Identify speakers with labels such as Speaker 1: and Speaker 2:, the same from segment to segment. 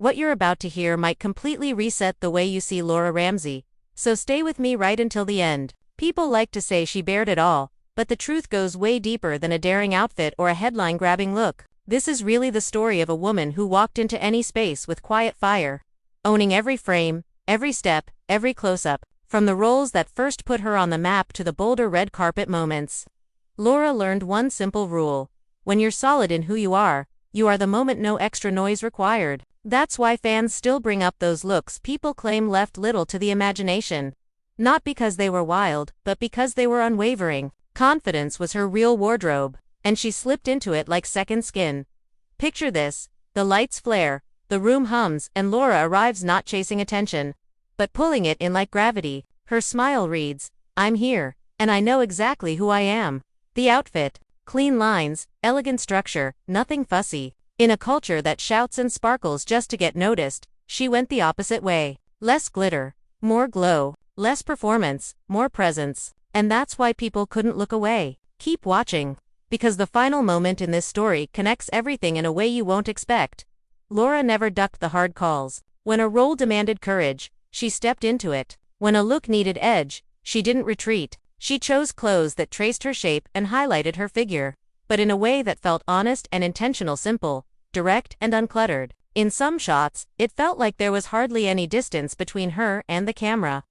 Speaker 1: What you're about to hear might completely reset the way you see Laura Ramsey, so stay with me right until the end. People like to say she bared it all, but the truth goes way deeper than a daring outfit or a headline-grabbing look. This is really the story of a woman who walked into any space with quiet fire, owning every frame, every step, every close-up, from the roles that first put her on the map to the bolder red carpet moments. Laura learned one simple rule: when you're solid in who you are the moment, no extra noise required. That's why fans still bring up those looks people claim left little to the imagination. Not because they were wild, but because they were unwavering. Confidence was her real wardrobe, and she slipped into it like second skin. Picture this: the lights flare, the room hums, and Laura arrives not chasing attention, but pulling it in like gravity. Her smile reads, "I'm here, and I know exactly who I am." The outfit: clean lines, elegant structure, nothing fussy. In a culture that shouts and sparkles just to get noticed, she went the opposite way. Less glitter, more glow, less performance, more presence. And that's why people couldn't look away. Keep watching, because the final moment in this story connects everything in a way you won't expect. Laura never ducked the hard calls. When a role demanded courage, she stepped into it. When a look needed edge, she didn't retreat. She chose clothes that traced her shape and highlighted her figure, but in a way that felt honest and intentional, simple, direct and uncluttered. In some shots, it felt like there was hardly any distance between her and the camera.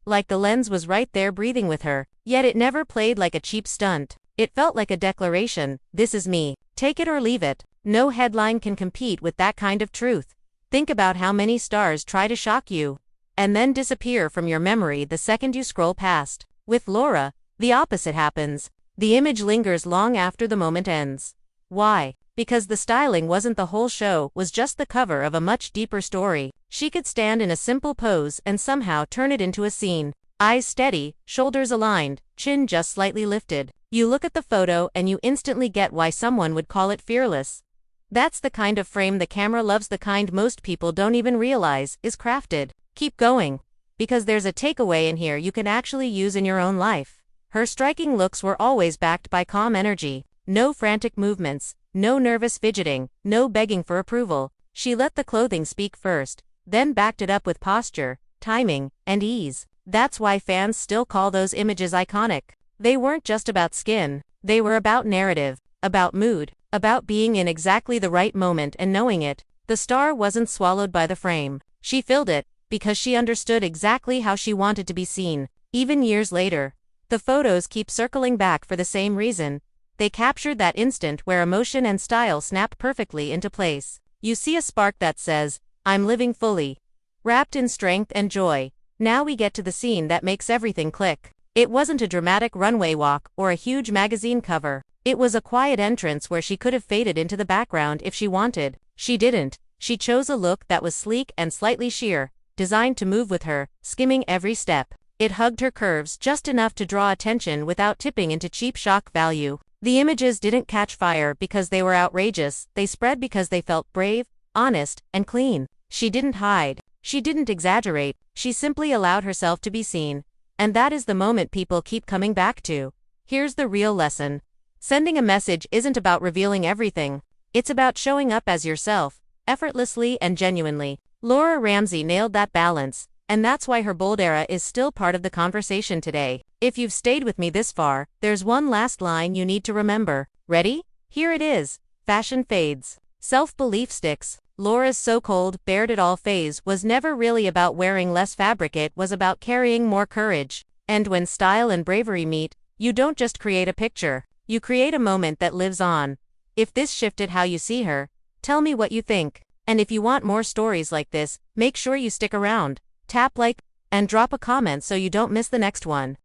Speaker 1: Like the lens was right there breathing with her, yet it never played like a cheap stunt. It felt like a declaration: this is me, take it or leave it. No headline can compete with that kind of truth. Think about how many stars try to shock you, and then disappear from your memory the second you scroll past. With Laura, the opposite happens. The image lingers long after the moment ends. Why? Because the styling wasn't the whole show, was just the cover of a much deeper story. She could stand in a simple pose and somehow turn it into a scene. Eyes steady, shoulders aligned, chin just slightly lifted. You look at the photo and you instantly get why someone would call it fearless. That's the kind of frame the camera loves, the kind most people don't even realize is crafted. Keep going, because there's a takeaway in here you can actually use in your own life. Her striking looks were always backed by calm energy. No frantic movements, no nervous fidgeting, no begging for approval. She let the clothing speak first, then backed it up with posture, timing, and ease. That's why fans still call those images iconic. They weren't just about skin, they were about narrative, about mood, about being in exactly the right moment and knowing it. The star wasn't swallowed by the frame. She filled it, because she understood exactly how she wanted to be seen. Even years later, the photos keep circling back for the same reason. They captured that instant where emotion and style snap perfectly into place. You see a spark that says, "I'm living fully, wrapped in strength and joy." Now we get to the scene that makes everything click. It wasn't a dramatic runway walk or a huge magazine cover. It was a quiet entrance where she could have faded into the background if she wanted. She didn't. She chose a look that was sleek and slightly sheer, designed to move with her, skimming every step. It hugged her curves just enough to draw attention without tipping into cheap shock value. The images didn't catch fire because they were outrageous, they spread because they felt brave, honest, and clean. She didn't hide. She didn't exaggerate. She simply allowed herself to be seen. And that is the moment people keep coming back to. Here's the real lesson. Sending a message isn't about revealing everything. It's about showing up as yourself, effortlessly and genuinely. Laura Ramsey nailed that balance, and that's why her bold era is still part of the conversation today. If you've stayed with me this far, there's one last line you need to remember. Ready? Here it is. Fashion fades. Self-belief sticks. Laura's so-called bared it all phase was never really about wearing less fabric, it was about carrying more courage. And when style and bravery meet, you don't just create a picture, you create a moment that lives on. If this shifted how you see her, tell me what you think. And if you want more stories like this, make sure you stick around, tap like, and drop a comment so you don't miss the next one.